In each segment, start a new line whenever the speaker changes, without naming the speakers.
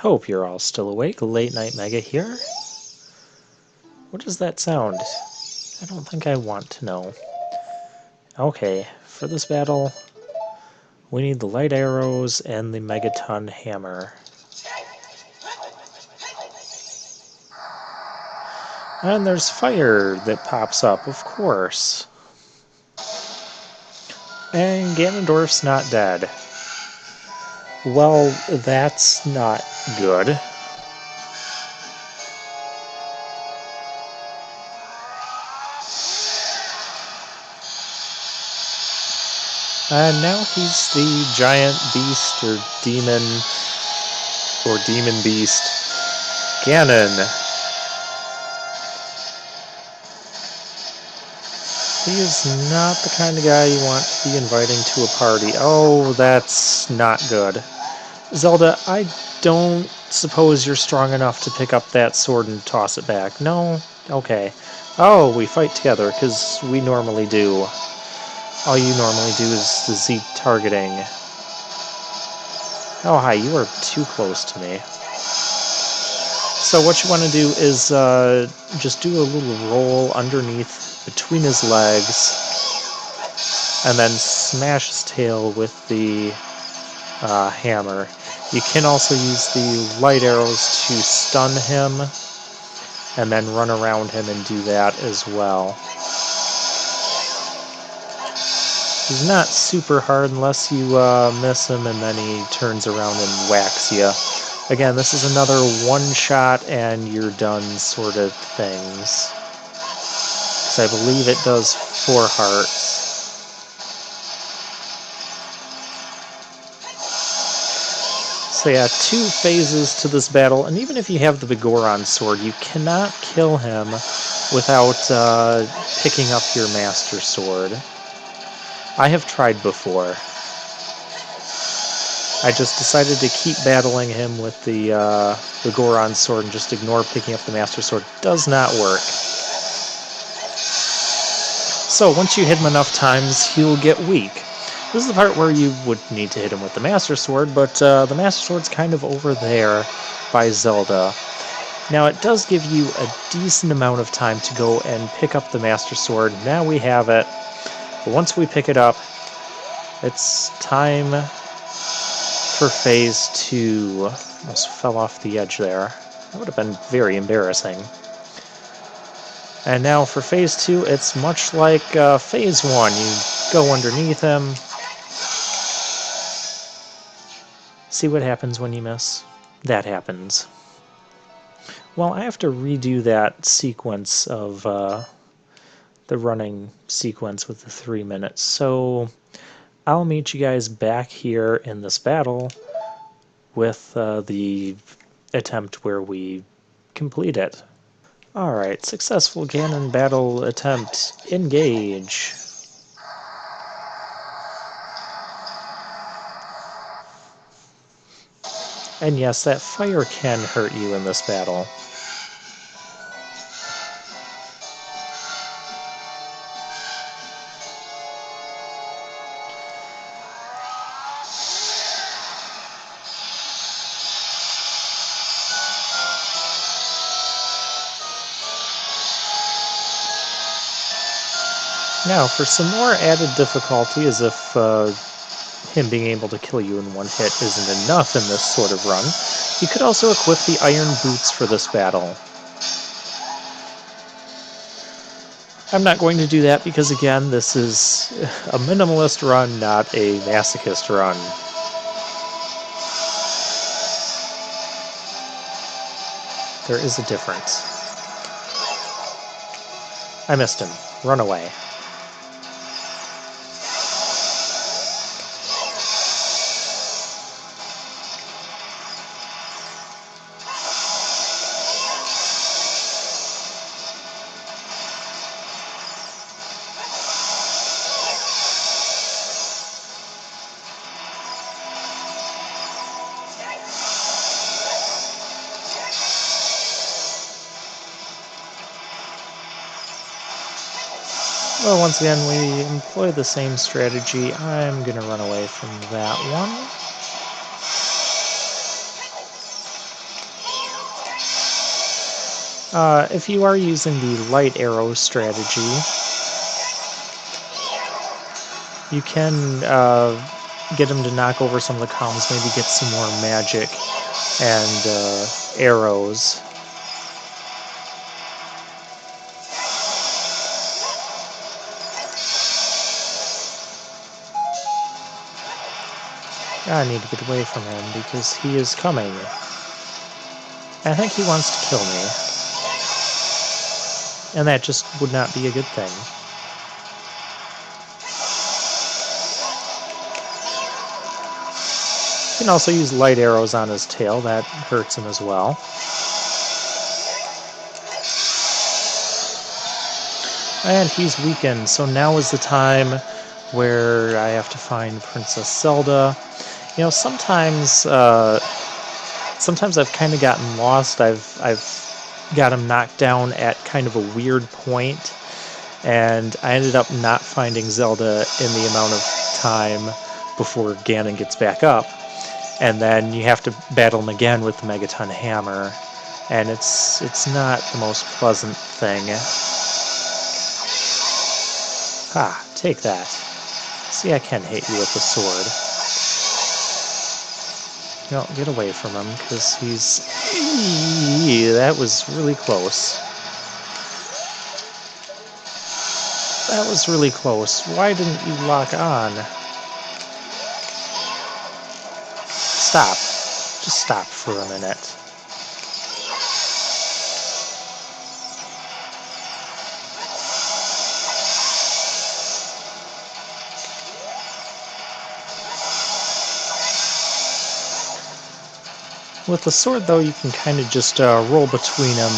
Hope you're all still awake. Late Night Mega here. What is that sound? I don't think I want to know. Okay, for this battle, we need the light arrows and the Megaton hammer. And there's fire that pops up, of course. And Ganondorf's not dead. Well, that's not good. And now he's the giant beast, or demon beast, Ganon. He is not the kind of guy you want to be inviting to a party. Oh, that's not good. Zelda, I don't suppose you're strong enough to pick up that sword and toss it back. No? Okay. Oh, we fight together, because we normally do. All you normally do is the Z targeting. Oh, hi, you are too close to me. So what you want to do is just do a little roll underneath between his legs, and then smash his tail with the hammer. You can also use the light arrows to stun him, and then run around him and do that as well. He's not super hard unless you miss him, and then he turns around and whacks you. Again, this is another one-shot and you're done sort of things. Because I believe it does 4 hearts. So yeah, 2 phases to this battle, and even if you have the Begoron sword, you cannot kill him without picking up your Master Sword. I have tried before. I just decided to keep battling him with the Goron sword and just ignore picking up the Master Sword. Does not work. So once you hit him enough times, he'll get weak. This is the part where you would need to hit him with the Master Sword, but the Master Sword's kind of over there by Zelda. Now it does give you a decent amount of time to go and pick up the Master Sword. Now we have it. But once we pick it up, it's time for phase 2. Almost fell off the edge there. That would have been very embarrassing. And now for phase 2, it's much like phase 1. You go underneath him. See what happens when you miss? That happens. Well, I have to redo that sequence of the running sequence with the 3 minutes, so I'll meet you guys back here in this battle with the attempt where we complete it. Alright, successful Ganon battle attempt. Engage. And yes, that fire can hurt you in this battle. Now, for some more added difficulty, as if him being able to kill you in one hit isn't enough in this sort of run, you could also equip the Iron Boots for this battle. I'm not going to do that because, again, this is a minimalist run, not a masochist run. There is a difference. I missed him. Run away. Well, once again, we employ the same strategy. I'm going to run away from that one. If you are using the light arrow strategy, you can get him to knock over some of the columns, maybe get some more magic and arrows. I need to get away from him because he is coming. I think he wants to kill me. And that just would not be a good thing. You can also use light arrows on his tail. That hurts him as well. And he's weakened, so now is the time where I have to find Princess Zelda. You know, sometimes I've kind of gotten lost. I've got him knocked down at kind of a weird point, and I ended up not finding Zelda in the amount of time before Ganon gets back up. And then you have to battle him again with the Megaton Hammer, and it's not the most pleasant thing. Ha, take that. See, I can hit you with the sword. No, get away from him, because he's... That was really close. That was really close. Why didn't you lock on? Stop. Just stop for a minute. With the sword, though, you can kind of just roll between them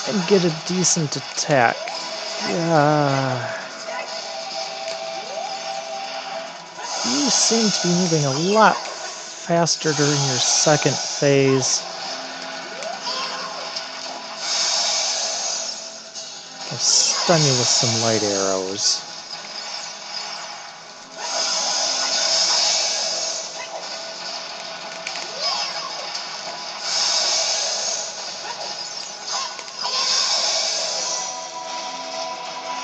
and get a decent attack. Yeah. You seem to be moving a lot faster during your second phase. I'll stun you with some light arrows.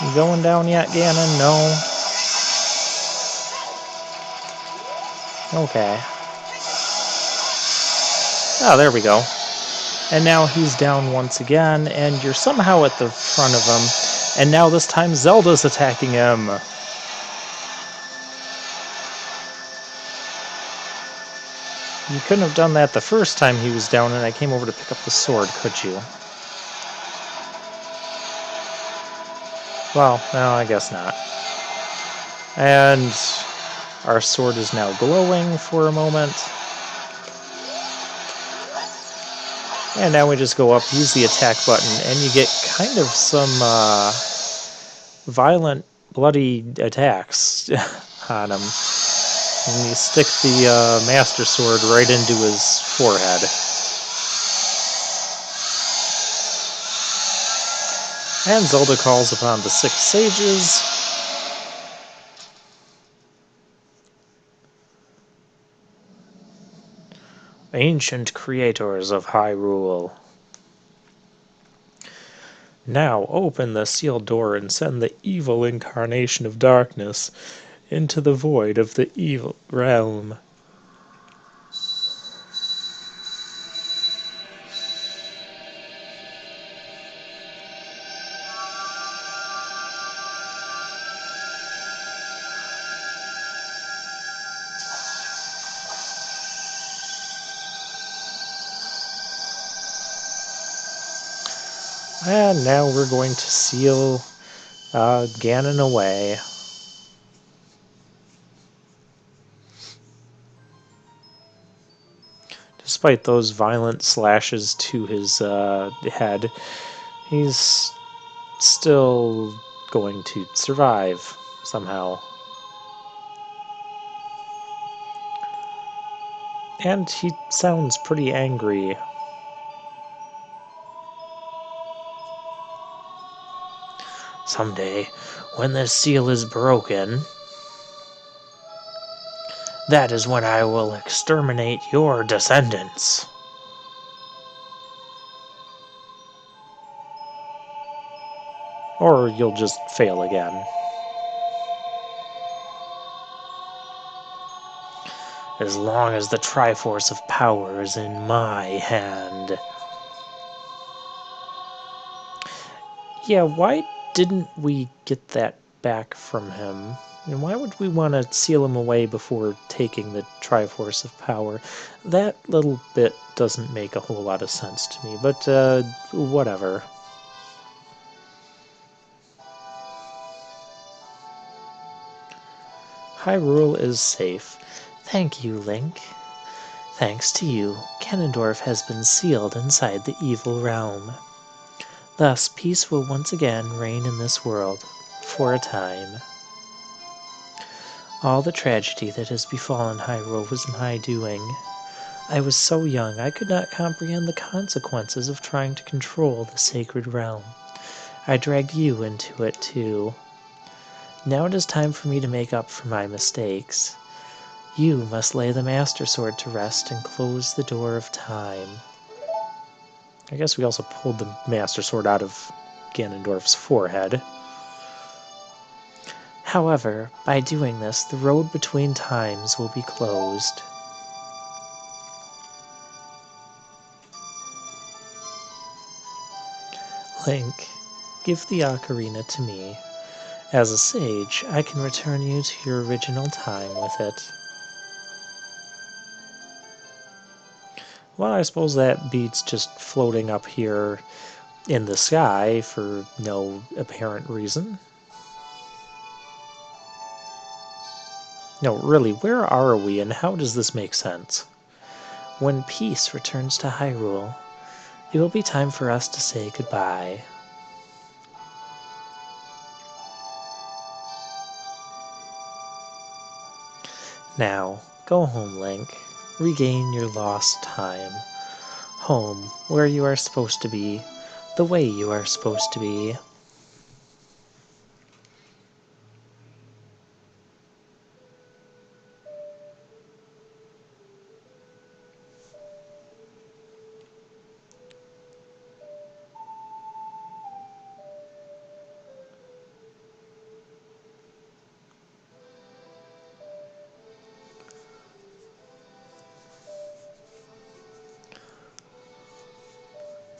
You going down yet, Ganon? No. Okay. Oh, there we go. And now he's down once again, and you're somehow at the front of him. And now this time Zelda's attacking him. You couldn't have done that the first time he was down and I came over to pick up the sword, could you? Well, no, I guess not. And our sword is now glowing for a moment. And now we just go up, use the attack button, and you get kind of some violent, bloody attacks on him. And you stick the Master Sword right into his forehead. And Zelda calls upon the 6 sages. Ancient creators of Hyrule. Now open the sealed door and send the evil incarnation of darkness into the void of the evil realm. And now we're going to seal Ganon away. Despite those violent slashes to his head, he's still going to survive somehow. And he sounds pretty angry. Someday, when this seal is broken, that is when I will exterminate your descendants. Or you'll just fail again. As long as the Triforce of Power is in my hand. Yeah, why didn't we get that back from him? And why would we want to seal him away before taking the Triforce of Power? That little bit doesn't make a whole lot of sense to me, but whatever. Hyrule is safe. Thank you, Link. Thanks to you, Ganondorf has been sealed inside the evil realm. Thus, peace will once again reign in this world, for a time. All the tragedy that has befallen Hyrule was my doing. I was so young I could not comprehend the consequences of trying to control the sacred realm. I dragged you into it too. Now it is time for me to make up for my mistakes. You must lay the Master Sword to rest and close the door of time. I guess we also pulled the Master Sword out of Ganondorf's forehead. However, by doing this, the road between times will be closed. Link, give the Ocarina to me. As a sage, I can return you to your original time with it. Well, I suppose that beats just floating up here in the sky for no apparent reason. No, really, where are we and how does this make sense? When peace returns to Hyrule, it will be time for us to say goodbye. Now, go home, Link. Regain your lost time. Home, where you are supposed to be, the way you are supposed to be.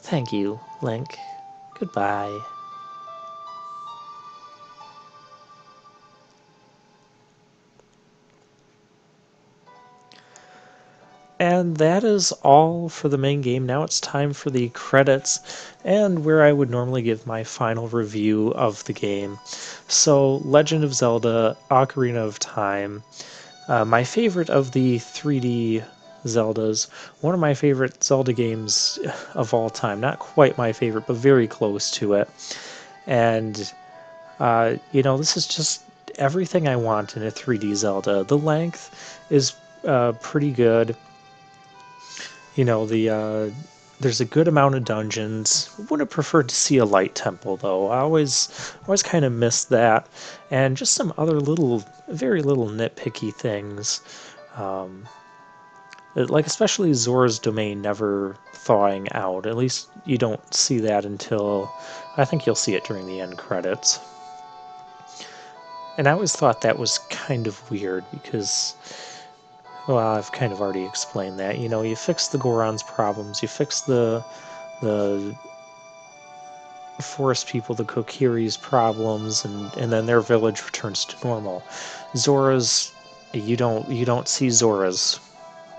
Thank you, Link. Goodbye. And that is all for the main game. Now it's time for the credits and where I would normally give my final review of the game. So, Legend of Zelda Ocarina of Time, my favorite of the 3D Zeldas, one of my favorite Zelda games of all time. Not quite my favorite, but very close to it. And, this is just everything I want in a 3D Zelda. The length is pretty good. There's a good amount of dungeons. Would have preferred to see a light temple though. I always kind of missed that, and just some other very little nitpicky things, like especially Zora's domain never thawing out. At least you don't see that until I think you'll see it during the end credits. And I always thought that was kind of weird because, well, I've kind of already explained that. You fix the Goron's problems, you fix the forest people, the Kokiri's problems, and then their village returns to normal. Zora's, you don't see Zora's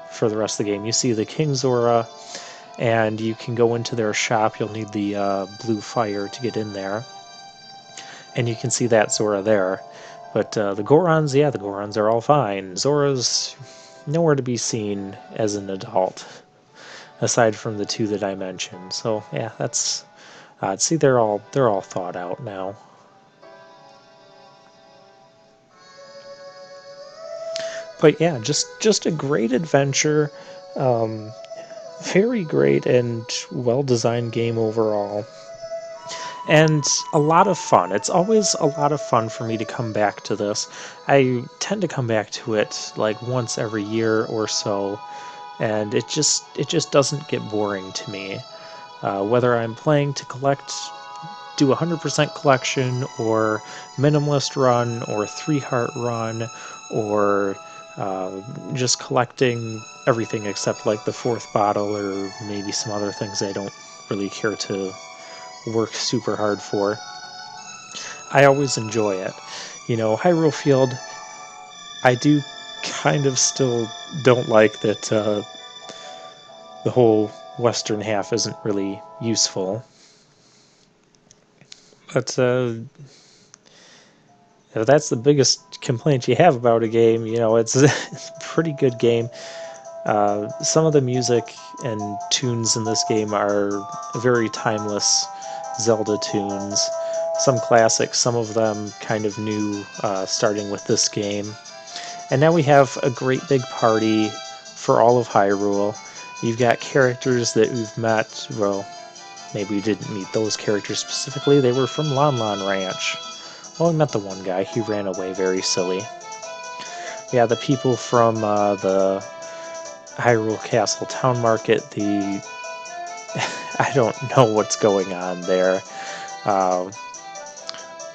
for the rest of the game. You see the King Zora, and you can go into their shop. You'll need the blue fire to get in there, and you can see that Zora there. But the Gorons, yeah, the Gorons are all fine. Zora's nowhere to be seen as an adult, aside from the two that I mentioned. So yeah, that's see, they're all thought out now. But yeah, just a great adventure, very great and well designed game overall. And a lot of fun. It's always a lot of fun for me to come back to this. I tend to come back to it like once every year or so, and it just doesn't get boring to me. Whether I'm playing to collect do 100% collection, or minimalist run, or 3-heart run, or just collecting everything except like the 4th bottle or maybe some other things I don't really care to work super hard for. I always enjoy it. Hyrule Field, I do kind of still don't like that the whole western half isn't really useful. But if that's the biggest complaint you have about a game, it's, it's a pretty good game. Some of the music and tunes in this game are very timeless Zelda tunes. Some classics, some of them kind of new, starting with this game. And now we have a great big party for all of Hyrule. You've got characters that we've met. Well, maybe we didn't meet those characters specifically. They were from Lon Lon Ranch. Well, we met the one guy. He ran away very silly. Yeah, the people from the Hyrule Castle Town Market. I don't know what's going on there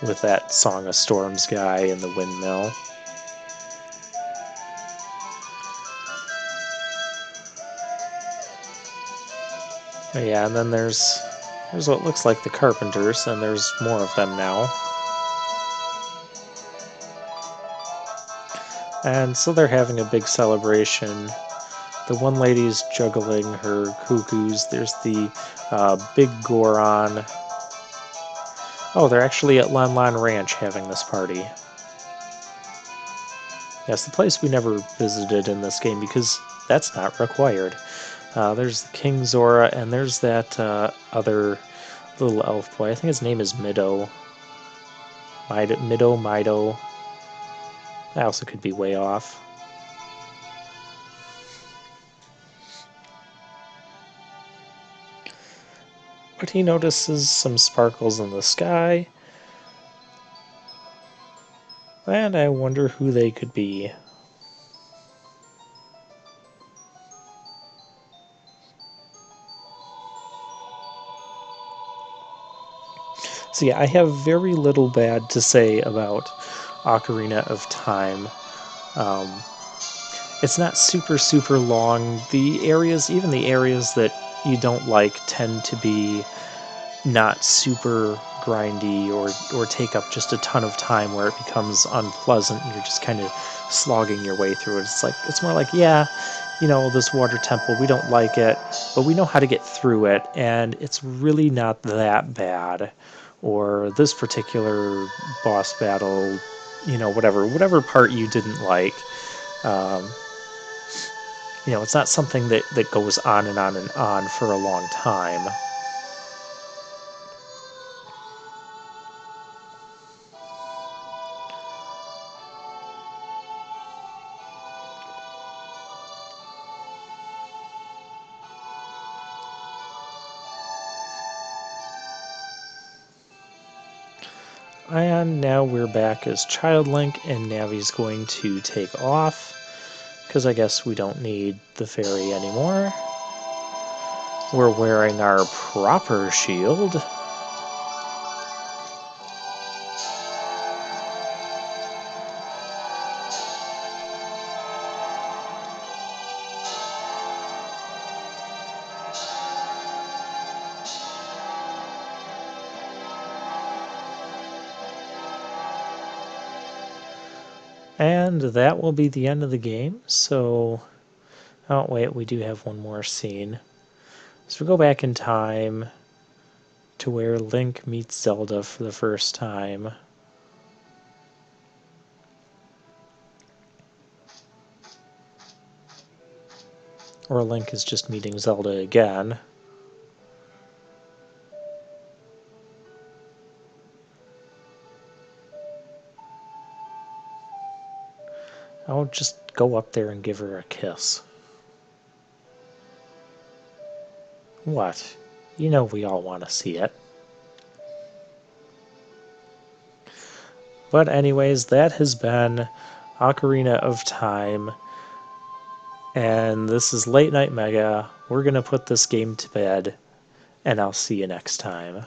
with that Song of Storms guy and the windmill. Yeah, and then there's what looks like the Carpenters, and there's more of them now. And so they're having a big celebration. The one lady's juggling her cuckoos. There's the big Goron. Oh, they're actually at Lon Lon Ranch having this party. Yes, the place we never visited in this game because that's not required. There's the King Zora, and there's that other little elf boy. I think his name is Mido. Mido. I also could be way off. But he notices some sparkles in the sky. And I wonder who they could be. So yeah, I have very little bad to say about Ocarina of Time. It's not super long. The areas, even the areas that you don't like, tend to be not super grindy or take up just a ton of time where it becomes unpleasant and you're just kind of slogging your way through it. It's more like, yeah, this water temple, we don't like it, but we know how to get through it, and it's really not that bad. Or this particular boss battle, whatever part you didn't like. It's not something that goes on and on and on for a long time. And now we're back as Child Link, and Navi's going to take off, because I guess we don't need the fairy anymore. We're wearing our proper shield. And that will be the end of the game. So, oh wait, we do have one more scene. So we go back in time to where Link meets Zelda for the first time. Or Link is just meeting Zelda again. I'll just go up there and give her a kiss. What? We all want to see it. But anyways, that has been Ocarina of Time. And this is Late Night Mega. We're going to put this game to bed. And I'll see you next time.